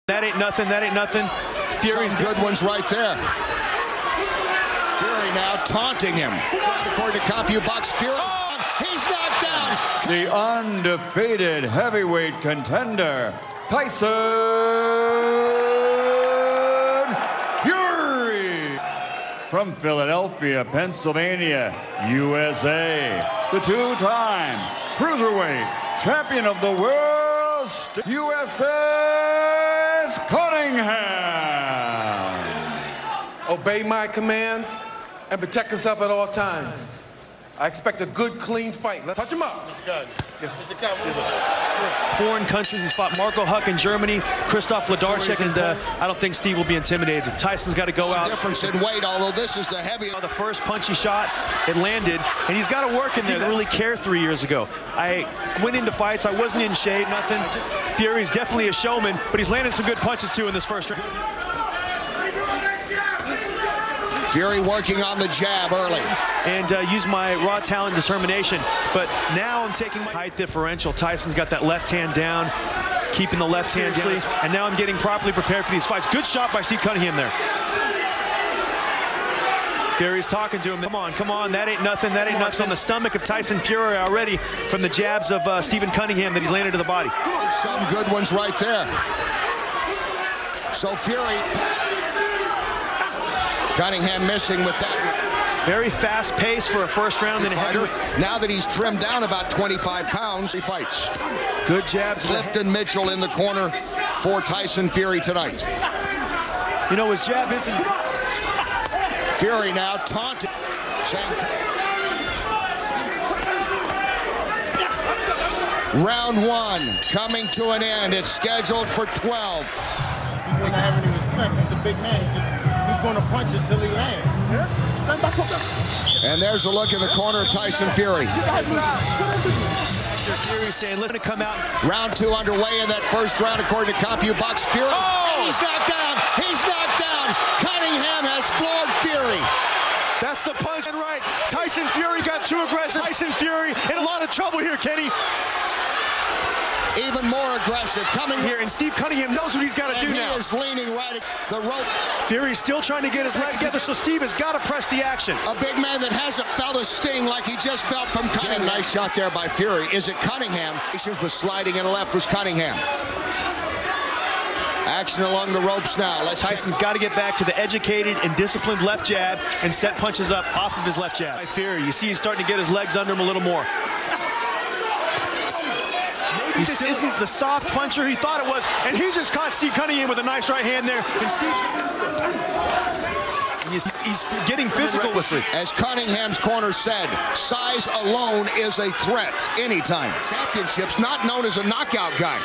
That ain't nothing. That ain't nothing. Fury's good ones right there. Fury now taunting him. According to CompuBox, Fury. Oh, he's knocked down. The undefeated heavyweight contender, Tyson Fury. From Philadelphia, Pennsylvania, USA. The two-time cruiserweight champion of the world, USA's Cunningham. Obey my commands and protect yourself at all times. I expect a good, clean fight. Let's touch him up. Mr. Gunn. Yes. Mr. Gunn, foreign countries. He's fought Marco Huck in Germany, Krzysztof Wlodarczyk, and I don't think Steve will be intimidated. Tyson's got to go out. Difference in weight, although this is the heavy. The first punch he shot, it landed, and he's got to work in there. Didn't really care 3 years ago. I went into fights. I wasn't in shape, nothing. Fury's definitely a showman, but he's landed some good punches too in this first round. Fury working on the jab early. And use my raw talent and determination. But now I'm taking my height differential. Tyson's got that left hand down, keeping the left hand down. And now I'm getting properly prepared for these fights. Good shot by Steve Cunningham there. Fury's talking to him. Come on, come on. That ain't nothing. That ain't nothing. On the stomach of Tyson Fury already from the jabs of Stephen Cunningham that he's landed to the body. Some good ones right there. So Fury. Cunningham missing with that. Very fast pace for a first round in a heavy. Now that he's trimmed down about 25 pounds, he fights. Good jabs. Clifton Mitchell in the corner for Tyson Fury tonight. You know, his jab isn't. Fury now taunting. Round one coming to an end. It's scheduled for 12. He wouldn't have any respect. He's a big man. He's going to punch until he lands. And there's a look in the corner of Tyson Fury. Fury saying, "Let's come out." Round two underway in that first round, according to CompuBox. Fury. Oh! He's knocked down. He's knocked down. Cunningham has floored Fury. That's the punch and right. Tyson Fury got too aggressive. Tyson Fury in a lot of trouble here, Kenny. Even more aggressive coming here, and Steve Cunningham knows what he's got to do now. He is leaning right at the rope. Fury's still trying to get his legs together, so Steve has got to press the action. A big man that hasn't felt a sting like he just felt from Cunningham. Nice shot there by Fury. Is it Cunningham? Was sliding in the left was Cunningham. Action along the ropes now. Tyson's got to get back to the educated and disciplined left jab and set punches up off of his left jab. By Fury, you see he's starting to get his legs under him a little more. This isn't the soft puncher he thought it was, and he just caught Steve Cunningham with a nice right hand there. And he's getting physical with it. As Cunningham's corner said, size alone is a threat anytime. Championships, not known as a knockout guy.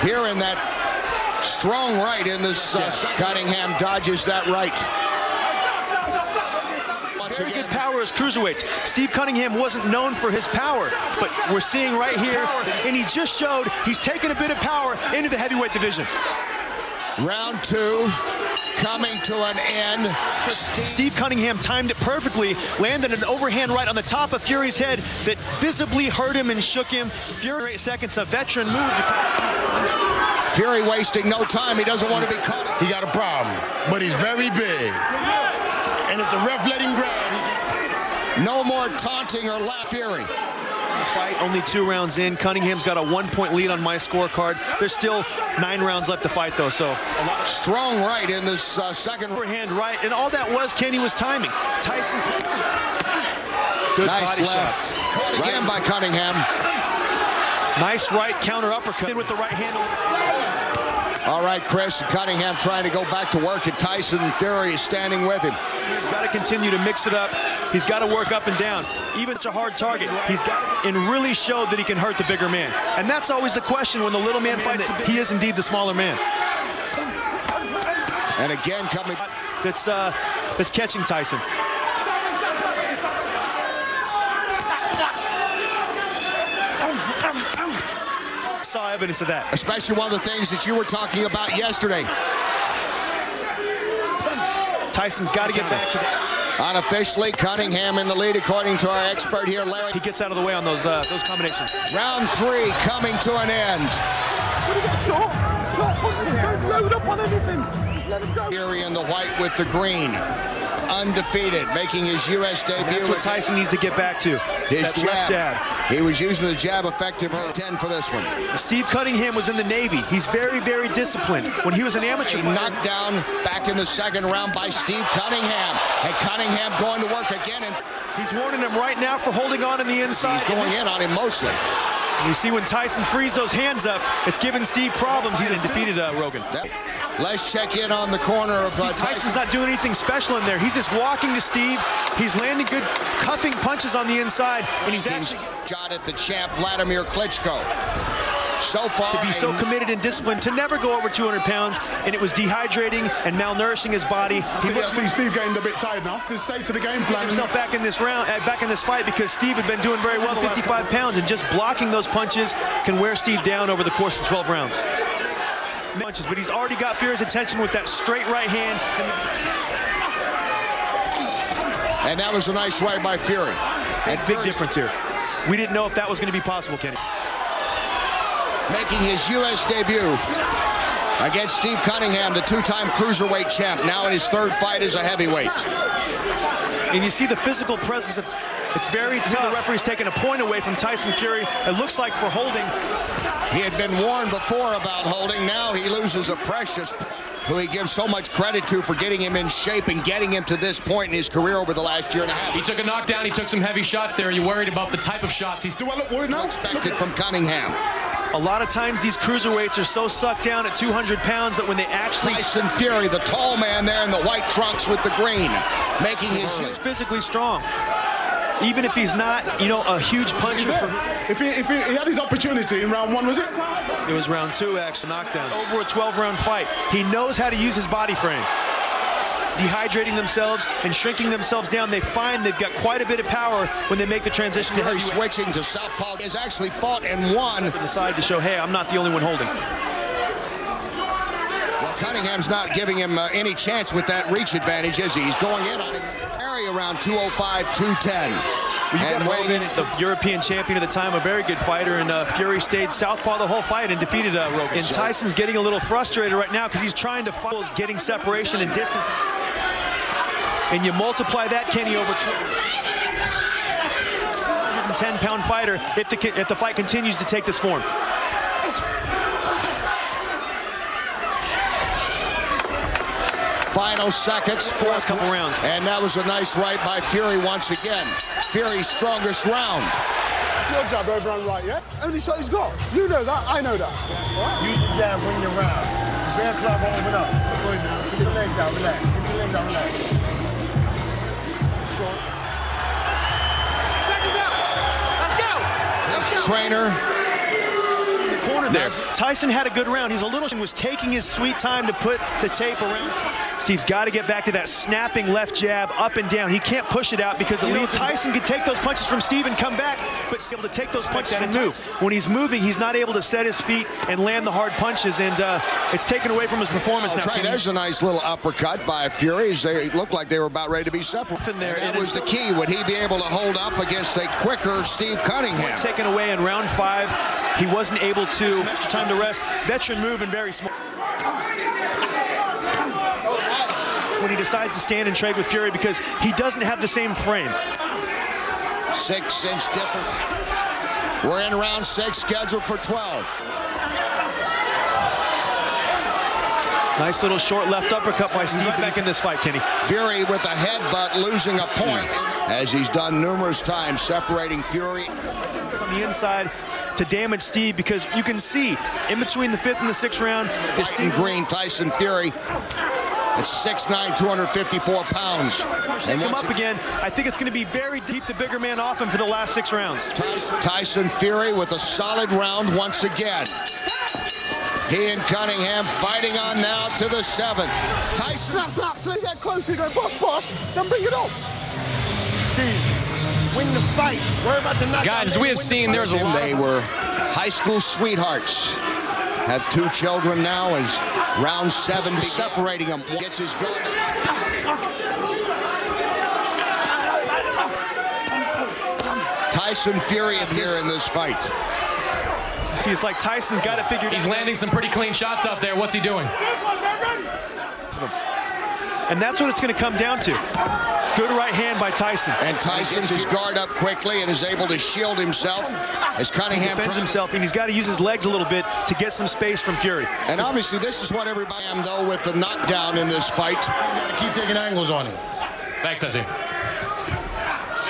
Here in that strong right in this, Cunningham dodges that right. Very good power as cruiserweights. Steve Cunningham wasn't known for his power, but we're seeing right here, and he just showed he's taken a bit of power into the heavyweight division. Round two coming to an end. Steve Cunningham timed it perfectly, landed an overhand right on the top of Fury's head that visibly hurt him and shook him. Fury, 8 seconds, a veteran move. Fury wasting no time. He doesn't want to be caught. He got a problem, but he's very big. And if the ref let him grab, no more taunting or laugh. Fury. Fight only 2 rounds in. Cunningham's got a 1-point lead on my scorecard. There's still 9 rounds left to fight, though. So a lot. Strong right in this second. Overhand right, and all that was, Kenny, was timing. Tyson. Good nice body left. shot. Caught again by Cunningham. Nice right counter uppercut with the right hand. All right, Chris. Cunningham trying to go back to work, and Tyson Fury is standing with him. He's got to continue to mix it up. He's got to work up and down. Even it's a hard target. He's got and really showed that he can hurt the bigger man. And that's always the question when the little man fights. He is indeed the smaller man. And again coming. That's catching Tyson. Saw evidence of that. Especially one of the things that you were talking about yesterday. Tyson's got to get back to that. Unofficially, Cunningham in the lead, according to our expert here, Larry. He gets out of the way on those combinations. Round 3 coming to an end. Don't load up on anything. Just let him go. Fury in the white with the green. Undefeated, making his U.S. debut. That's what Tyson needs to get back to. His that left jab. He was using the jab effective 10 for this one. Steve Cunningham was in the Navy. He's very, very disciplined. When he was an amateur fighter, knocked down back in the second round by Steve Cunningham. And Cunningham going to work again. And he's warning him right now for holding on the inside. He's going in on him mostly. You see when Tyson frees those hands up, it's giving Steve problems. He's defeated Rogan. Let's check in on the corner of Tyson's not doing anything special in there. He's just walking to Steve. He's landing good cuffing punches on the inside, and he's actually shot at the champ Vladimir Klitschko. So far, to be so committed and disciplined to never go over 200 pounds, and it was dehydrating and malnourishing his body. I see Steve getting a bit tired now. To stay to the game plan. Himself back in this round, back in this fight, because Steve had been doing very well the 55 pounds, and just blocking those punches can wear Steve down over the course of 12 rounds. Punches, but he's already got Fury's attention with that straight right hand. And that was a nice right by Fury. And big difference here. We didn't know if that was going to be possible, Kenny. Making his U.S. debut against Steve Cunningham, the two-time cruiserweight champ, now in his third fight as a heavyweight. And you see the physical presence of, it's very tough. The referee's taking a point away from Tyson Fury. It looks like for holding. He had been warned before about holding. Now he loses a precious, who he gives so much credit to for getting him in shape and getting him to this point in his career over the last year and a half. He took a knockdown. He took some heavy shots there. Are you worried about the type of shots he's doing? Expected from Cunningham. A lot of times these cruiserweights are so sucked down at 200 pounds that when they actually... Tyson Fury, the tall man there in the white trunks with the green, making his... physically strong. Even if he's not, you know, a huge puncher. If he had his opportunity in round one, was it? It was round two, actually, knockdown. Over a 12-round fight. He knows how to use his body frame. Dehydrating themselves and shrinking themselves down. They find they've got quite a bit of power when they make the transition to heavyweight. Switching to southpaw. He has actually fought and won. Decided to show, hey, I'm not the only one holding. Well, Cunningham's not giving him any chance with that reach advantage, is he? He's going in on him. Around 205, 210. And Rogan, the European champion at the time, a very good fighter, and Fury stayed southpaw the whole fight and defeated Rogan. And Tyson's getting a little frustrated right now because he's trying to fight, getting separation and distance. And you multiply that, Kenny, over 110-pound fighter if the fight continues to take this form. Final seconds, fourth couple rounds. And that was a nice right by Fury once again. Fury's strongest round. Your jab over and right, yeah? Only shot he's got. You know that, I know that. Use the jab when you're round. Bear club open up. Keep your legs down, relax. Keep your legs down, relax. Short. His trainer. Corner there. Tyson had a good round. He's a little was taking his sweet time to put the tape around. Steve's got to get back to that snapping left jab up and down. He can't push it out because Tyson can take those punches from Steve and come back, but still able to take those punches and move. When he's moving, he's not able to set his feet and land the hard punches, and it's taken away from his performance now. There's a nice little uppercut by Fury. They looked like they were about ready to be separated. That was the key. Would he be able to hold up against a quicker Steve Cunningham? Taken away in round 5. He wasn't able to. Some extra time to rest. Veteran move and very small. When he decides to stand and trade with Fury because he doesn't have the same frame. 6-inch difference. We're in round 6, scheduled for 12. Nice little short left uppercut by Steve back in this fight, Kenny. Fury with a headbutt, losing a point, as he's done numerous times, separating Fury. It's on the inside to damage Steve because you can see in between the 5th and the 6th round. Steve green, Tyson Fury. It's 6'9", 254 pounds. And come up again. I think it's going to be very deep, the bigger man off him for the last 6 rounds. Tyson Fury with a solid round once again. He and Cunningham fighting on now to the 7th. Tyson. Snap, so you get closer, you go boss, then bring it up. Steve, win the fight. Worry about the knockout. Guys, as we have seen, there's a lot. They were high school sweethearts. Have 2 children now as round 7 separating them. Gets his gun. Tyson Fury here in this fight. See, it's like Tyson's got it figured out. He's landing some pretty clean shots out there. What's he doing? And that's what it's going to come down to. Good right hand by Tyson. And Tyson gets his guard up quickly and is able to shield himself as Cunningham defends himself, and he's got to use his legs a little bit to get some space from Fury. And obviously this is what everybody am though with the knockdown in this fight. Keep taking angles on him. Thanks, Tessie.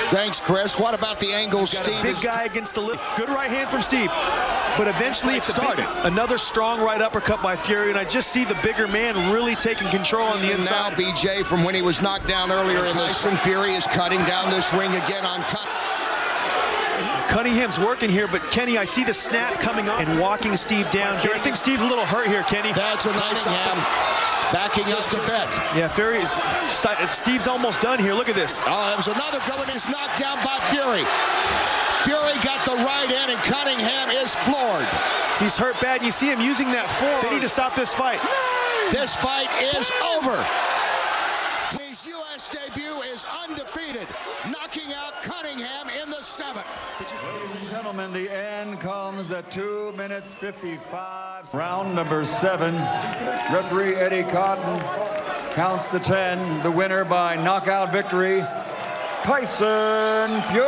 Thanks, Chris. What about the angles, Steve? Big guy against the little. Good right hand from Steve. But eventually it's another strong right uppercut by Fury, and I just see the bigger man really taking control on the inside. Now BJ from when he was knocked down earlier in Tyson. Fury is cutting down this ring again on Cunningham's working here, but Kenny, I see the snap coming up and walking Steve down. I think Steve's a little hurt here, Kenny. That's a nice backing us to bet. Yeah, Steve's almost done here. Look at this. Oh, that was another good one. He's knocked down by Fury. Fury got the right hand, and Cunningham is floored. He's hurt bad. You see him using that form. They need to stop this fight. This fight is over. His U.S. debut is undefeated, knocking out Cunningham in the 7th. Ladies and gentlemen, the end comes at 2 minutes 55. Round number 7. Referee Eddie Cotton counts to 10. The winner by knockout victory, Tyson Fury.